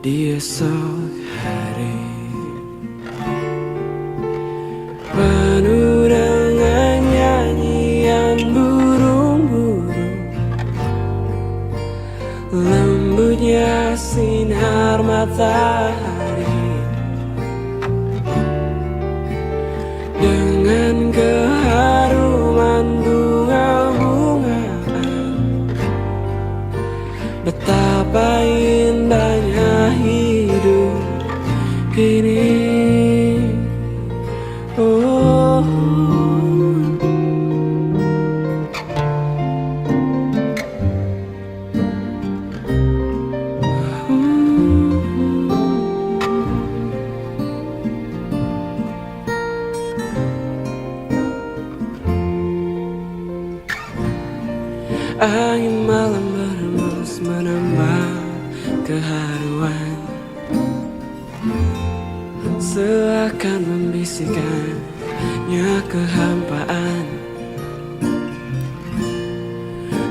di esok hari. Penuh dengan nyanyian burung-burung, lembutnya sinar matahari, dengan keharuman bunga-bungaan. Betapa indahnya hidup ini. Oh, angin malam berhembus menambah keharuan, seakan membisikkannya kehampaan.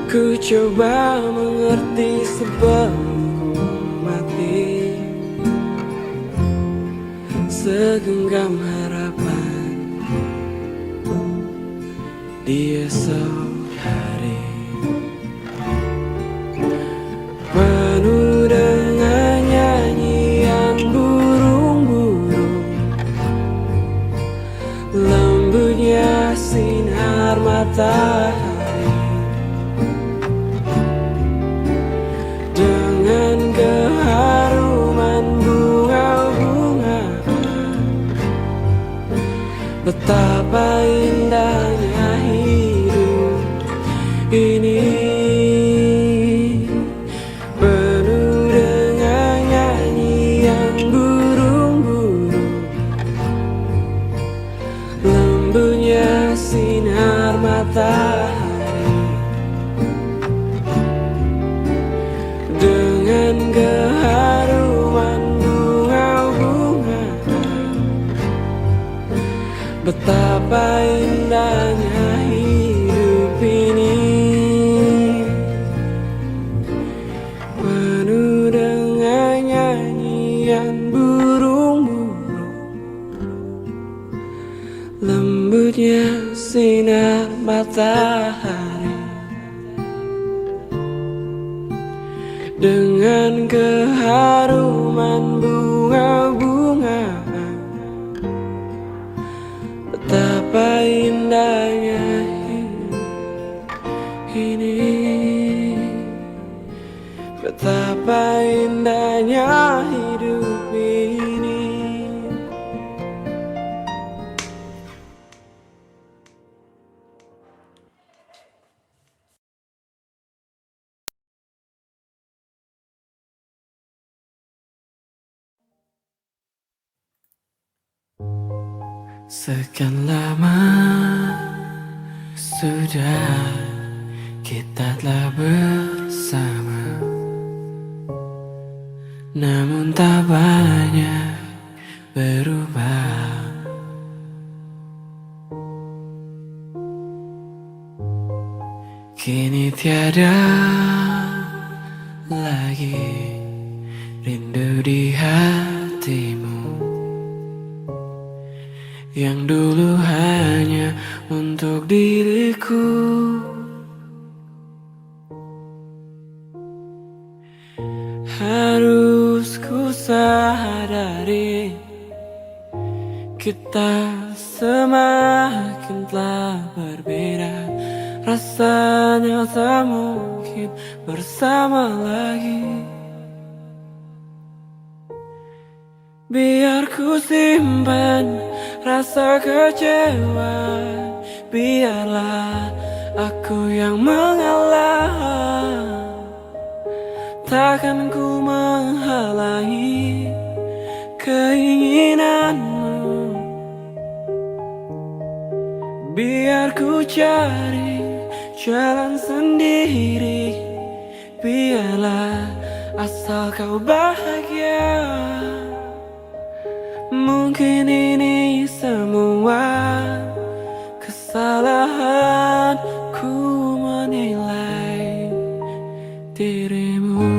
Ku coba mengerti sebelum ku mati, segenggam harapan di esok hari. Penuh dengan nyanyian burung-burung, lembutnya sinar matahari, dengan keharuman bunga-bungaan. Betapa indahnya hidup ini. Penuh dengan nyanyian burung-burung, lembutnya sinar matahari, dengan keharuman bunga-bungaan. Betapa indahnya hidup ini. Penuh dengan nyanyian burung-burung, lembutnya sinar matahari, dengan keharuman bunga-bungaan. Betapa indahnya hidup ini. Betapa indahnya hidup ini. Sekian lama sudah kita telah bersama, namun tak banyak berubah. Kini tiada lagi rindu di hatimu, yang dulu hanya untuk diriku. Harus ku sadari, kita semakin telah berbeda. Rasanya tak mungkin bersama lagi. Biar ku simpan rasa kecewa, biarlah aku yang mengalah. Takkan ku menghalangi keinginanmu. Biar ku cari jalan sendiri, biarlah asal kau bahagia. Mungkin ini semua kesalahanku menilai dirimu.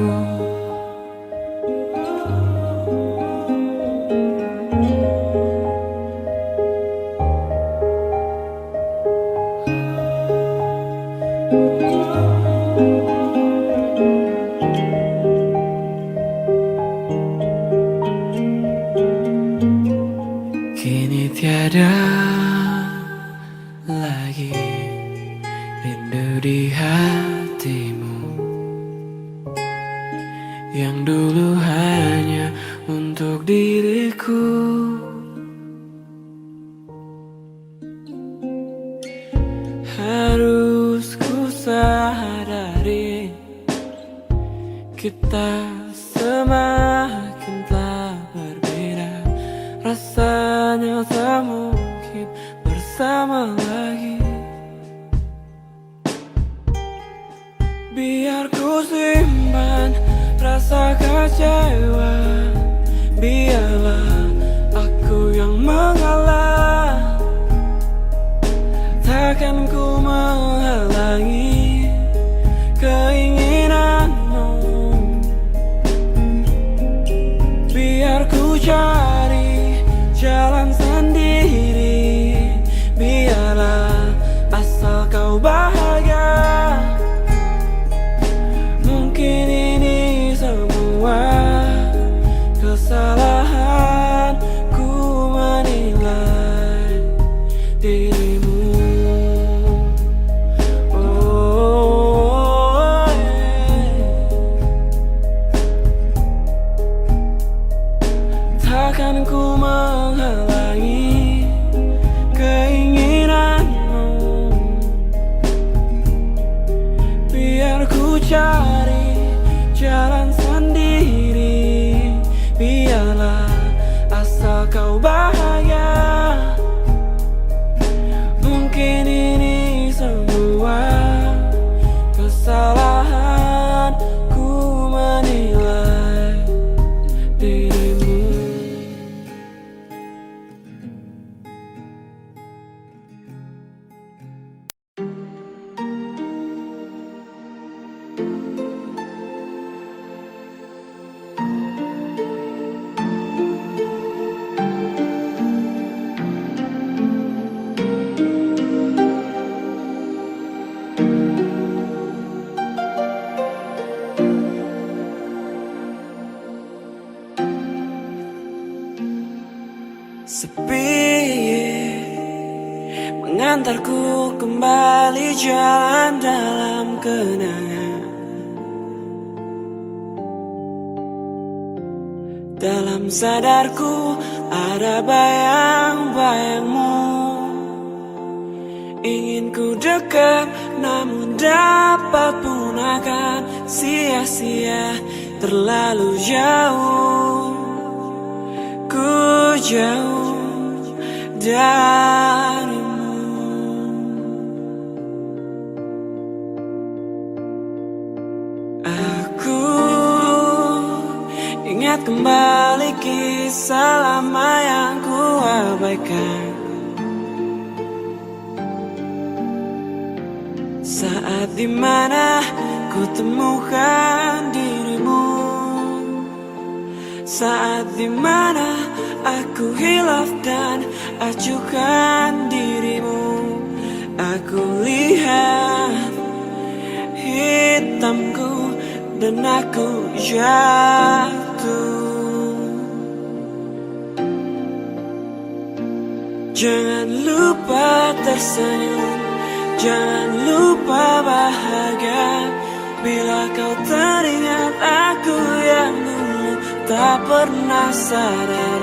Kini tiada lagi rindu di hatimu yang dulu hanya untuk diriku. Harus ku sadari kita semakin telah berbeda. Rasanya tak mungkin bersama lagi. Biar ku simpan rasa kecewa, biarlah aku yang mengalah. Takkan ku menghalangi keinginanmu. Biar ku cari jalan sendiri, biarlah asal kau bahagia. Mungkin ini semua kesalahanku menilai dirimu. Takkan ku menghalangi keinginanmu. Biar ku cari jalan sendiri, biarlah asal kau bahagia. Mungkin ini semua kesalahanku menilai dirimu. Sepi mengantarku kembali jalan dalam kenangan. Dalam sadarku ada bayang-bayangmu. Ingin ku dekat namun dapat pun akan sia-sia. Terlalu jauh, ku jauh darimu. Aku ingat kembali kisah lama yang ku abaikan. Saat dimana ku temukan dirimu, saat dimana aku hilaf dan acuhkan dirimu. Aku lihat hitamku dan aku jatuh. Jangan lupa tersenyum, Jangan lupa bahagia bila kau teringat aku yang dulu tak pernah sadar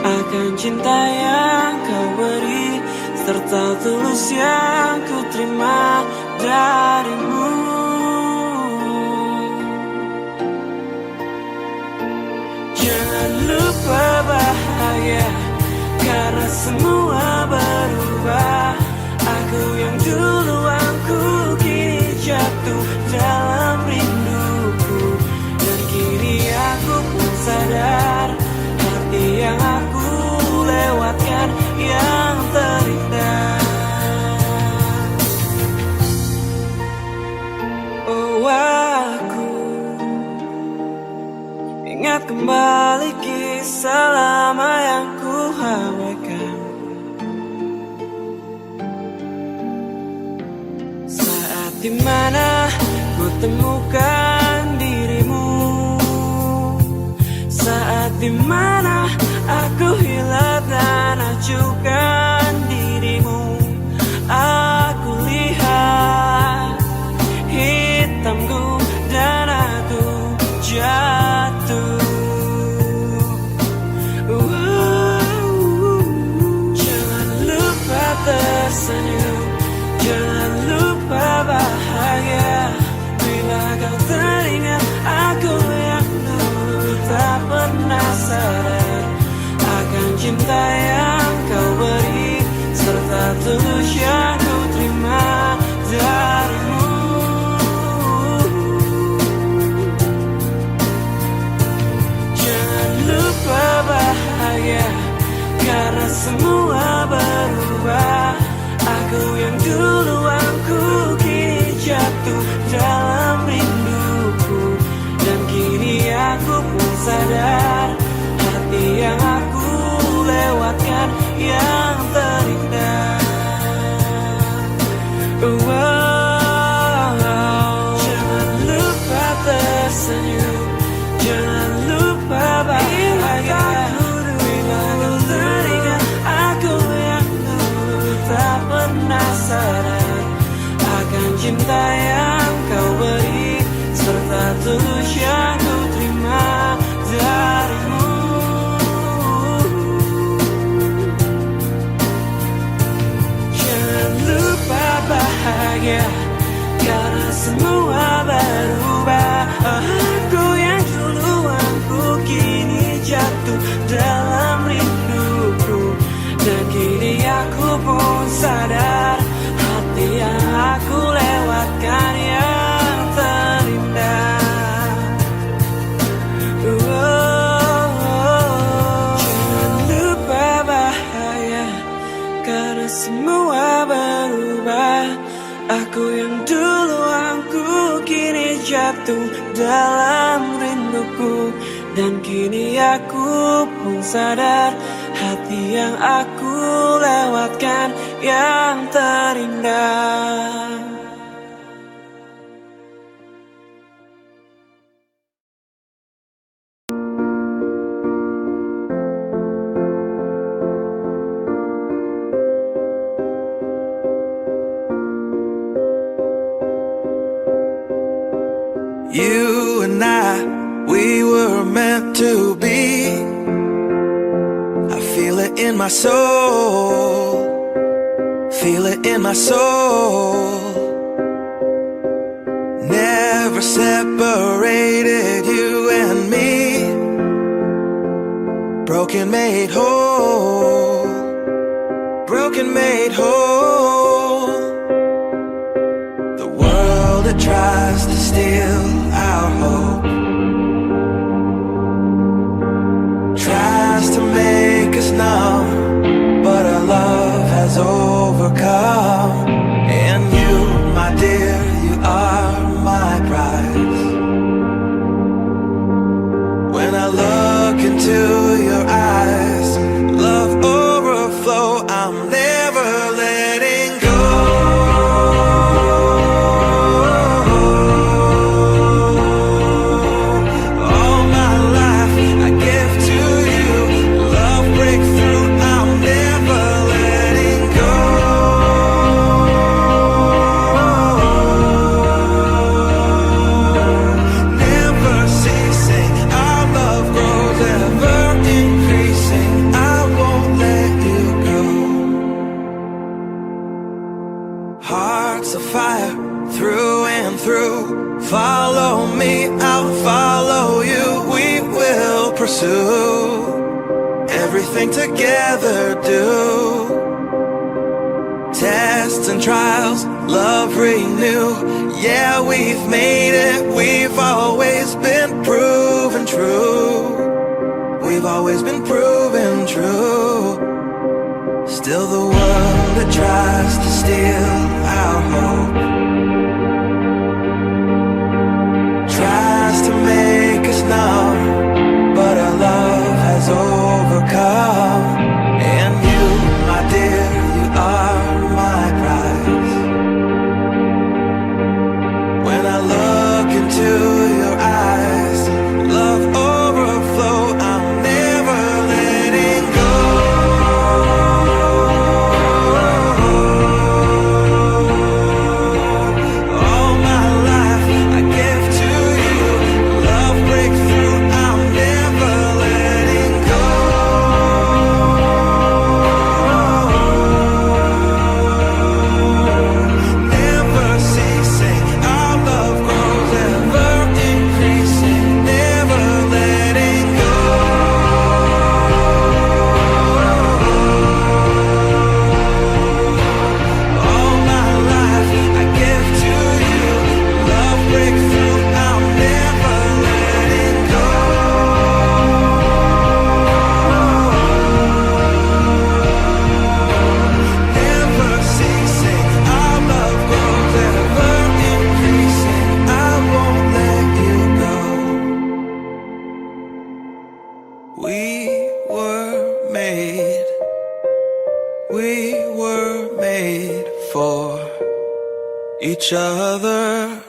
akan cinta yang kau beri serta tulus yang ku terima darimu. Jangan lupa bahagia karena semua berubah. Aku yang dulu aku kini jatuh dalam rinduku, dan kini aku pun sadar hati yang aku lewatkan yang terindah. Oh, aku ingat kembali kisah lama yang ku abaikan. Saat dimana ku temukan dirimu, saat dimana aku hilang dan acuhkan dirimu, aku lihat hitamku dan aku jatuh. Jangan lupa tersenyum, jangan lupa bahagia bila kau teringat aku yang dulu tak pernah sadar akan cinta yang kau beri serta tulus yang ku terima darimu. Jangan lupa bahagia karena semua berubah. Aku yang dulu aku kini jatuh dalam rinduku, dan kini aku pun sadar hati yang aku lewatkan yang terindah. Jangan lupa tersenyum, jangan lupa bahagia bila kau teringat aku yang dulu tak pernah sadar akan cinta yang kau beri serta tulus yang ku terima darimu. Jangan lupa bahagia karena semua berubah. Aku yang dulu aku kini jatuh dalam rinduku, dan kini aku pun sadar hati yang aku lewatkan yang terindah. Jangan lupa bahagia karena semua berubah. Aku yang dulu aku kini jatuh dalam rinduku, dan kini aku pun sadar hati yang aku lewatkan yang terindah. You and I, we were meant to be. I feel it in my soul, feel it in my soul. Never separated, you and me. Broken made whole, broken made whole. The world that tries to steal our hope tries to make us numb, but our love has overcome. And you, my dear, you are my prize. When I look into your eyes, Follow me, I'll follow you. We will pursue everything together, do tests and trials, love renew. Yeah, we've made it, we've always been proven true. We've always been proven true. Still the world that tries to steal our hope tries to make us numb, but our love has overcome. And you, my dear, you are my prize. When I look into your eyes, love overflow, I'm never letting go. All my life I give to you. Love breakthrough, I'm never letting go. Never ceasing, our love grows, ever increasing, never letting go. All my life I give to you. Love breakthrough, I'm never letting go. Never ceasing, our love grows, ever increasing. I won't let you go. We were made for each other.